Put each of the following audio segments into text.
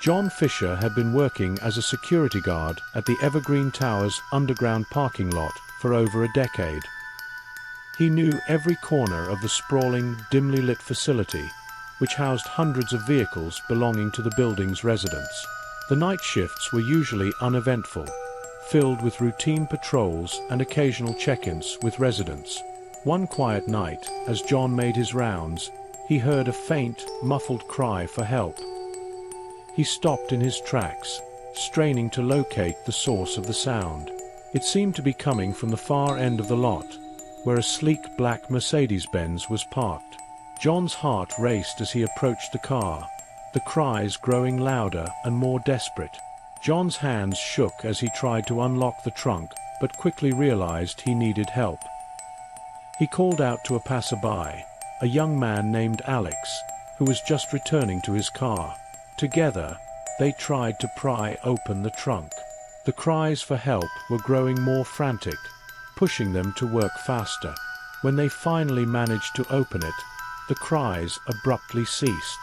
John Fisher had been working as a security guard at the Evergreen Towers underground parking lot for over a decade. He knew every corner of the sprawling, dimly lit facility, which housed hundreds of vehicles belonging to the building's residents. The night shifts were usually uneventful, filled with routine patrols and occasional check-ins with residents. One quiet night, as John made his rounds, he heard a faint, muffled cry for help. He stopped in his tracks, straining to locate the source of the sound. It seemed to be coming from the far end of the lot, where a sleek black Mercedes-Benz was parked. John's heart raced as he approached the car, the cries growing louder and more desperate. John's hands shook as he tried to unlock the trunk, but quickly realized he needed help. He called out to a passerby, a young man named Alex, who was just returning to his car. Together, they tried to pry open the trunk. The cries for help were growing more frantic, pushing them to work faster. When they finally managed to open it, the cries abruptly ceased.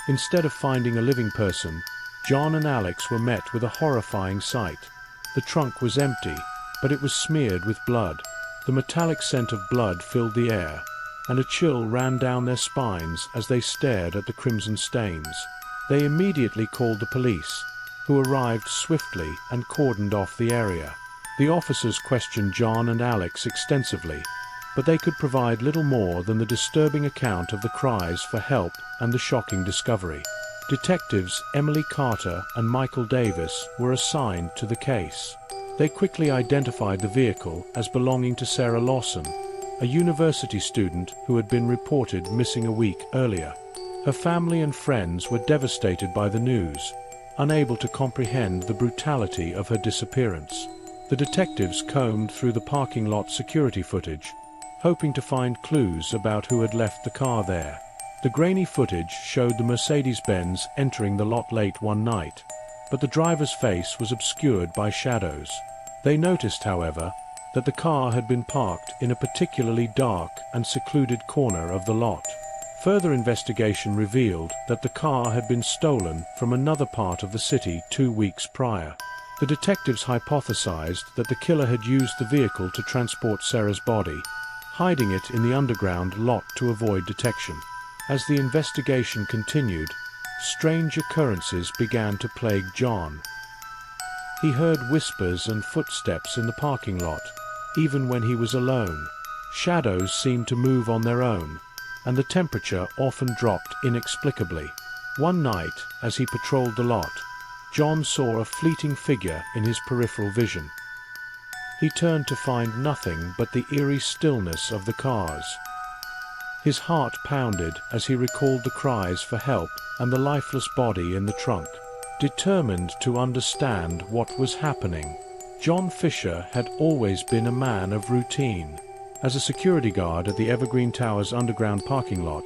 Instead of finding a living person, John and Alex were met with a horrifying sight. The trunk was empty, but it was smeared with blood. The metallic scent of blood filled the air, and a chill ran down their spines as they stared at the crimson stains. They immediately called the police, who arrived swiftly and cordoned off the area. The officers questioned John and Alex extensively, but they could provide little more than the disturbing account of the cries for help and the shocking discovery. Detectives Emily Carter and Michael Davis were assigned to the case. They quickly identified the vehicle as belonging to Sarah Lawson, a university student who had been reported missing a week earlier. Her family and friends were devastated by the news, unable to comprehend the brutality of her disappearance. The detectives combed through the parking lot security footage, hoping to find clues about who had left the car there. The grainy footage showed the Mercedes-Benz entering the lot late one night, but the driver's face was obscured by shadows. They noticed, however, that the car had been parked in a particularly dark and secluded corner of the lot. Further investigation revealed that the car had been stolen from another part of the city 2 weeks prior. The detectives hypothesized that the killer had used the vehicle to transport Sarah's body, hiding it in the underground lot to avoid detection. As the investigation continued, strange occurrences began to plague John. He heard whispers and footsteps in the parking lot, even when he was alone. Shadows seemed to move on their own, and the temperature often dropped inexplicably. One night, as he patrolled the lot, John saw a fleeting figure in his peripheral vision. He turned to find nothing but the eerie stillness of the cars. His heart pounded as he recalled the cries for help and the lifeless body in the trunk. Determined to understand what was happening, John Fisher had always been a man of routine. As a security guard at the Evergreen Towers underground parking lot,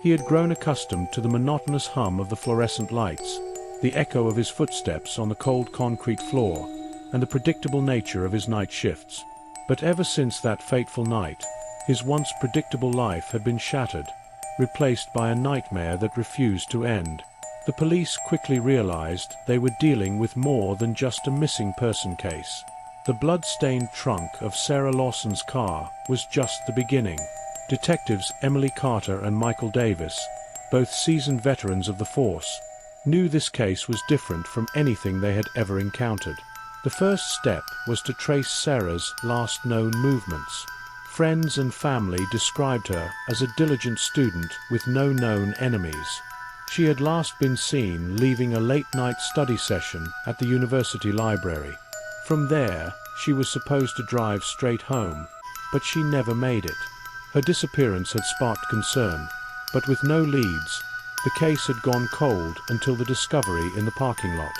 he had grown accustomed to the monotonous hum of the fluorescent lights, the echo of his footsteps on the cold concrete floor, and the predictable nature of his night shifts. But ever since that fateful night, his once predictable life had been shattered, replaced by a nightmare that refused to end. The police quickly realized they were dealing with more than just a missing person case. The blood-stained trunk of Sarah Lawson's car was just the beginning. Detectives Emily Carter and Michael Davis, both seasoned veterans of the force, knew this case was different from anything they had ever encountered. The first step was to trace Sarah's last known movements. Friends and family described her as a diligent student with no known enemies. She had last been seen leaving a late-night study session at the university library. From there, she was supposed to drive straight home, but she never made it. Her disappearance had sparked concern, but with no leads, the case had gone cold until the discovery in the parking lot.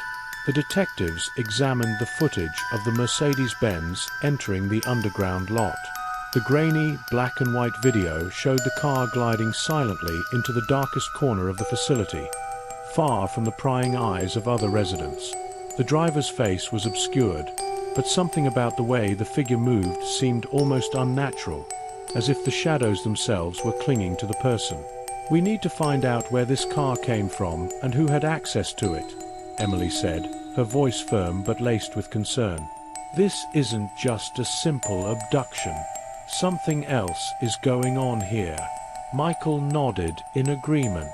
The detectives examined the footage of the Mercedes-Benz entering the underground lot. The grainy, black and white video showed the car gliding silently into the darkest corner of the facility, far from the prying eyes of other residents. The driver's face was obscured, but something about the way the figure moved seemed almost unnatural, as if the shadows themselves were clinging to the person. "We need to find out where this car came from and who had access to it," Emily said, her voice firm but laced with concern. "This isn't just a simple abduction. Something else is going on here." Michael nodded in agreement.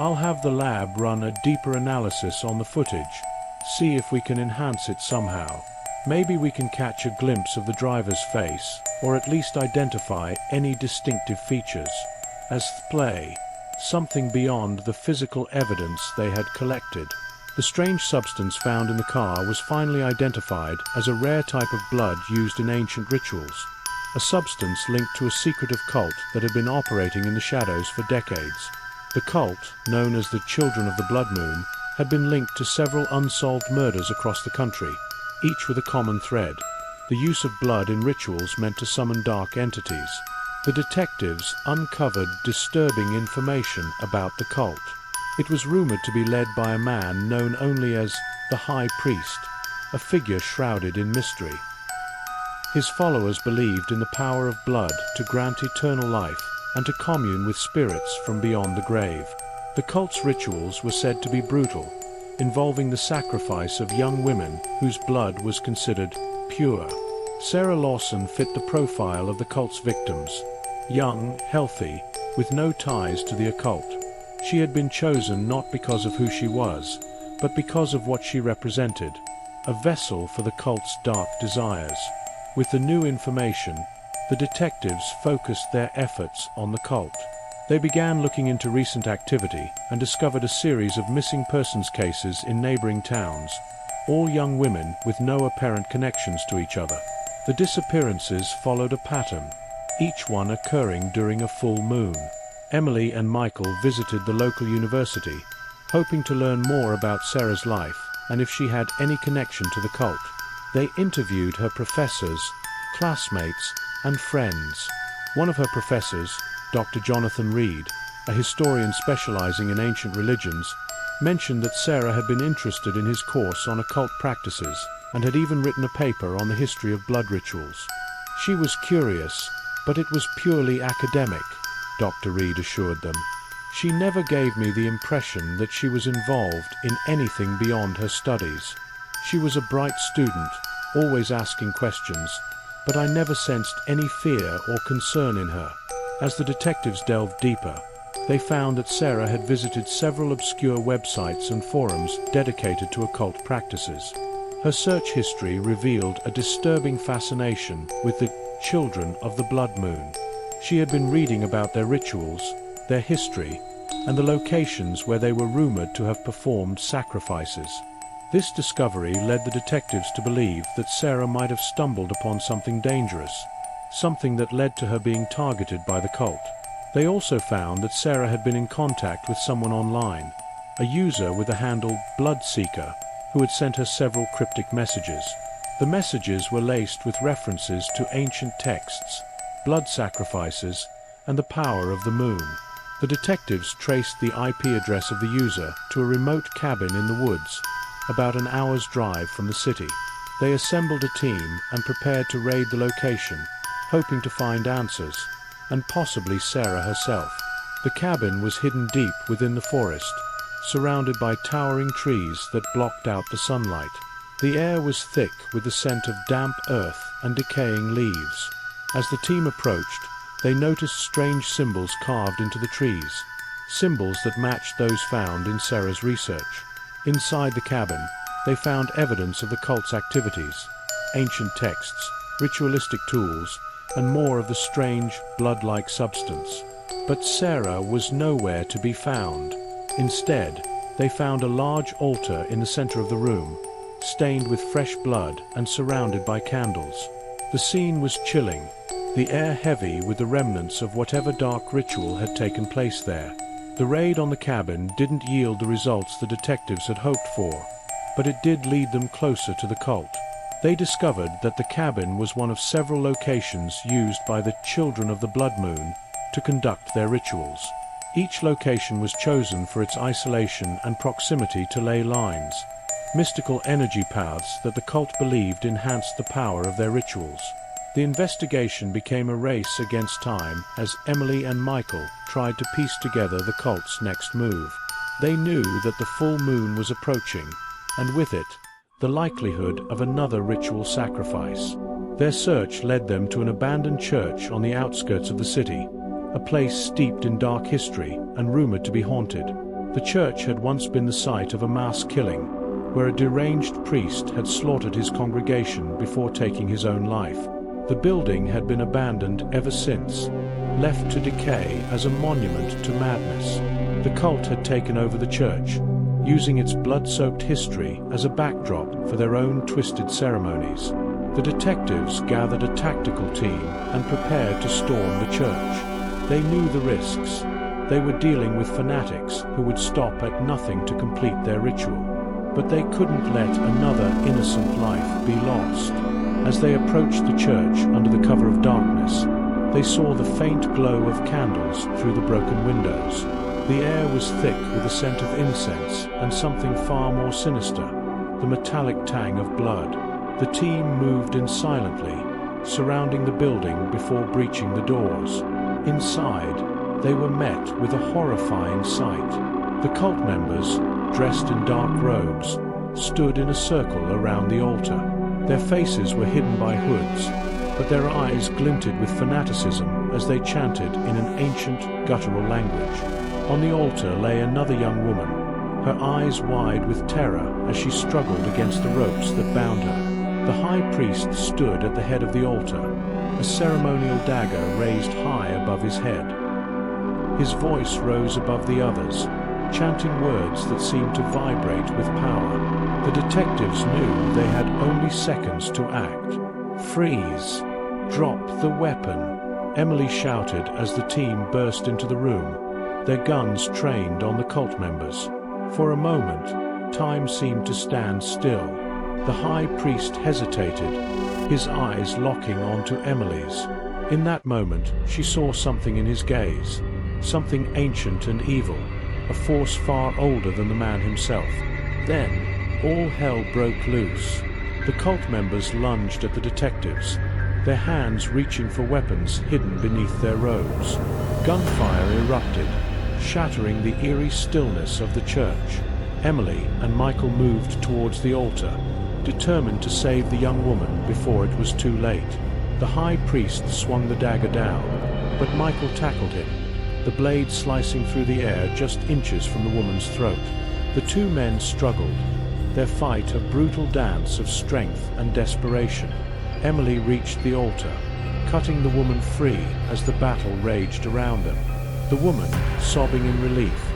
"I'll have the lab run a deeper analysis on the footage, see if we can enhance it somehow. Maybe we can catch a glimpse of the driver's face, or at least identify any distinctive features. As play, something beyond the physical evidence they had collected." The strange substance found in the car was finally identified as a rare type of blood used in ancient rituals, a substance linked to a secretive cult that had been operating in the shadows for decades. The cult, known as the Children of the Blood Moon, had been linked to several unsolved murders across the country, each with a common thread: the use of blood in rituals meant to summon dark entities. The detectives uncovered disturbing information about the cult. It was rumored to be led by a man known only as the High Priest, a figure shrouded in mystery. His followers believed in the power of blood to grant eternal life and to commune with spirits from beyond the grave. The cult's rituals were said to be brutal, involving the sacrifice of young women whose blood was considered pure. Sarah Lawson fit the profile of the cult's victims: young, healthy, with no ties to the occult. She had been chosen not because of who she was, but because of what she represented: a vessel for the cult's dark desires. With the new information, the detectives focused their efforts on the cult. They began looking into recent activity and discovered a series of missing persons cases in neighboring towns, all young women with no apparent connections to each other. The disappearances followed a pattern, each one occurring during a full moon. Emily and Michael visited the local university, hoping to learn more about Sarah's life and if she had any connection to the cult. They interviewed her professors, classmates, and friends. One of her professors, Dr. Jonathan Reed, a historian specializing in ancient religions, mentioned that Sarah had been interested in his course on occult practices and had even written a paper on the history of blood rituals. "She was curious, but it was purely academic," Dr. Reed assured them. "She never gave me the impression that she was involved in anything beyond her studies. She was a bright student, always asking questions, but I never sensed any fear or concern in her." As the detectives delved deeper, they found that Sarah had visited several obscure websites and forums dedicated to occult practices. Her search history revealed a disturbing fascination with the Children of the Blood Moon. She had been reading about their rituals, their history, and the locations where they were rumored to have performed sacrifices. This discovery led the detectives to believe that Sarah might have stumbled upon something dangerous, something that led to her being targeted by the cult. They also found that Sarah had been in contact with someone online, a user with the handle Bloodseeker, who had sent her several cryptic messages. The messages were laced with references to ancient texts, blood sacrifices, and the power of the moon. The detectives traced the IP address of the user to a remote cabin in the woods, about an hour's drive from the city. They assembled a team and prepared to raid the location, hoping to find answers, and possibly Sarah herself. The cabin was hidden deep within the forest, surrounded by towering trees that blocked out the sunlight. The air was thick with the scent of damp earth and decaying leaves. As the team approached, they noticed strange symbols carved into the trees, symbols that matched those found in Sarah's research. Inside the cabin, they found evidence of the cult's activities: ancient texts, ritualistic tools, and more of the strange, blood-like substance. But Sarah was nowhere to be found. Instead, they found a large altar in the center of the room, stained with fresh blood and surrounded by candles. The scene was chilling, the air heavy with the remnants of whatever dark ritual had taken place there. The raid on the cabin didn't yield the results the detectives had hoped for, but it did lead them closer to the cult. They discovered that the cabin was one of several locations used by the Children of the Blood Moon to conduct their rituals. Each location was chosen for its isolation and proximity to ley lines, mystical energy paths that the cult believed enhanced the power of their rituals. The investigation became a race against time as Emily and Michael tried to piece together the cult's next move. They knew that the full moon was approaching, and with it, the likelihood of another ritual sacrifice. Their search led them to an abandoned church on the outskirts of the city, a place steeped in dark history and rumored to be haunted. The church had once been the site of a mass killing, where a deranged priest had slaughtered his congregation before taking his own life. The building had been abandoned ever since, left to decay as a monument to madness. The cult had taken over the church, using its blood-soaked history as a backdrop for their own twisted ceremonies. The detectives gathered a tactical team and prepared to storm the church. They knew the risks. They were dealing with fanatics who would stop at nothing to complete their ritual. But they couldn't let another innocent life be lost. As they approached the church under the cover of darkness, they saw the faint glow of candles through the broken windows. The air was thick with the scent of incense and something far more sinister, the metallic tang of blood. The team moved in silently, surrounding the building before breaching the doors. Inside, they were met with a horrifying sight. The cult members, dressed in dark robes, stood in a circle around the altar. Their faces were hidden by hoods, but their eyes glinted with fanaticism as they chanted in an ancient, guttural language. On the altar lay another young woman, her eyes wide with terror as she struggled against the ropes that bound her. The high priest stood at the head of the altar, a ceremonial dagger raised high above his head. His voice rose above the others, chanting words that seemed to vibrate with power. The detectives knew they had only seconds to act. "Freeze! Drop the weapon!" Emily shouted as the team burst into the room, their guns trained on the cult members. For a moment, time seemed to stand still. The high priest hesitated, his eyes locking onto Emily's. In that moment, she saw something in his gaze, something ancient and evil, a force far older than the man himself. Then, all hell broke loose. The cult members lunged at the detectives, their hands reaching for weapons hidden beneath their robes. Gunfire erupted, shattering the eerie stillness of the church. Emily and Michael moved towards the altar, determined to save the young woman before it was too late. The high priest swung the dagger down, but Michael tackled him, the blade slicing through the air just inches from the woman's throat. The two men struggled, their fight a brutal dance of strength and desperation. Emily reached the altar, cutting the woman free as the battle raged around them. The woman, sobbing in relief,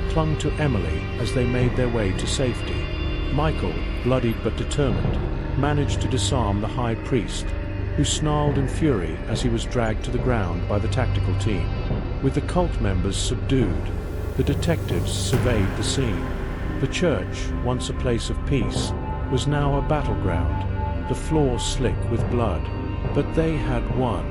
clung to Emily as they made their way to safety. Michael, bloodied but determined, managed to disarm the high priest, who snarled in fury as he was dragged to the ground by the tactical team. With the cult members subdued, the detectives surveyed the scene. The church, once a place of peace, was now a battleground, the floor slick with blood. But they had won.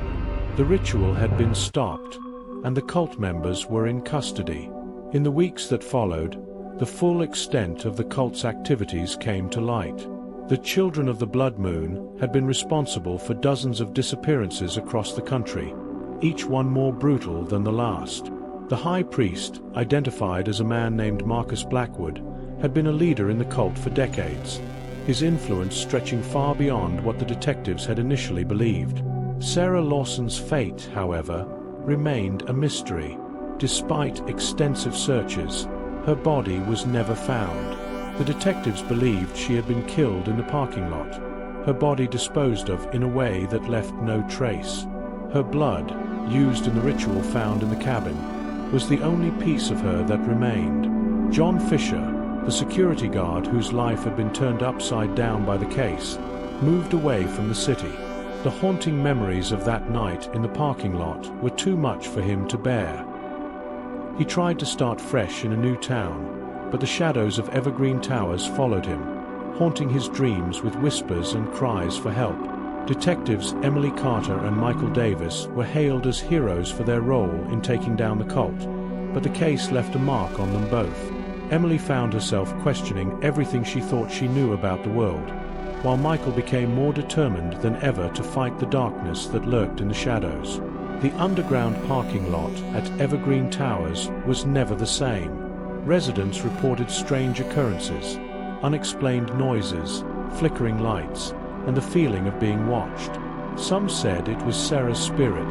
The ritual had been stopped, and the cult members were in custody. In the weeks that followed, the full extent of the cult's activities came to light. The Children of the Blood Moon had been responsible for dozens of disappearances across the country, each one more brutal than the last. The high priest, identified as a man named Marcus Blackwood, had been a leader in the cult for decades, his influence stretching far beyond what the detectives had initially believed. Sarah Lawson's fate, however, remained a mystery. Despite extensive searches, her body was never found. The detectives believed she had been killed in the parking lot, her body disposed of in a way that left no trace. Her blood, used in the ritual found in the cabin, was the only piece of her that remained. John Fisher, the security guard whose life had been turned upside down by the case, moved away from the city. The haunting memories of that night in the parking lot were too much for him to bear. He tried to start fresh in a new town, but the shadows of evergreen towers followed him, haunting his dreams with whispers and cries for help. Detectives Emily Carter and Michael Davis were hailed as heroes for their role in taking down the cult, but the case left a mark on them both. Emily found herself questioning everything she thought she knew about the world, while Michael became more determined than ever to fight the darkness that lurked in the shadows. The underground parking lot at Evergreen Towers was never the same. Residents reported strange occurrences, unexplained noises, flickering lights, and the feeling of being watched. Some said it was Sarah's spirit,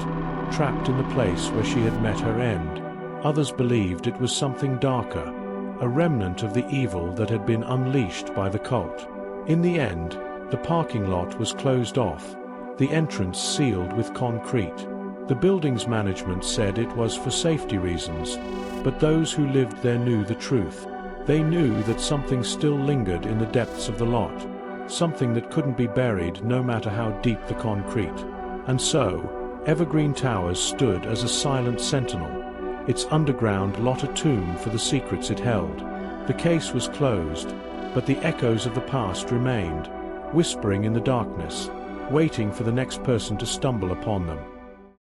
trapped in the place where she had met her end. Others believed it was something darker, a remnant of the evil that had been unleashed by the cult. In the end, the parking lot was closed off, the entrance sealed with concrete. The building's management said it was for safety reasons, but those who lived there knew the truth. They knew that something still lingered in the depths of the lot, something that couldn't be buried no matter how deep the concrete. And so, Evergreen Towers stood as a silent sentinel, its underground lot a tomb for the secrets it held. The case was closed, but the echoes of the past remained, whispering in the darkness, waiting for the next person to stumble upon them.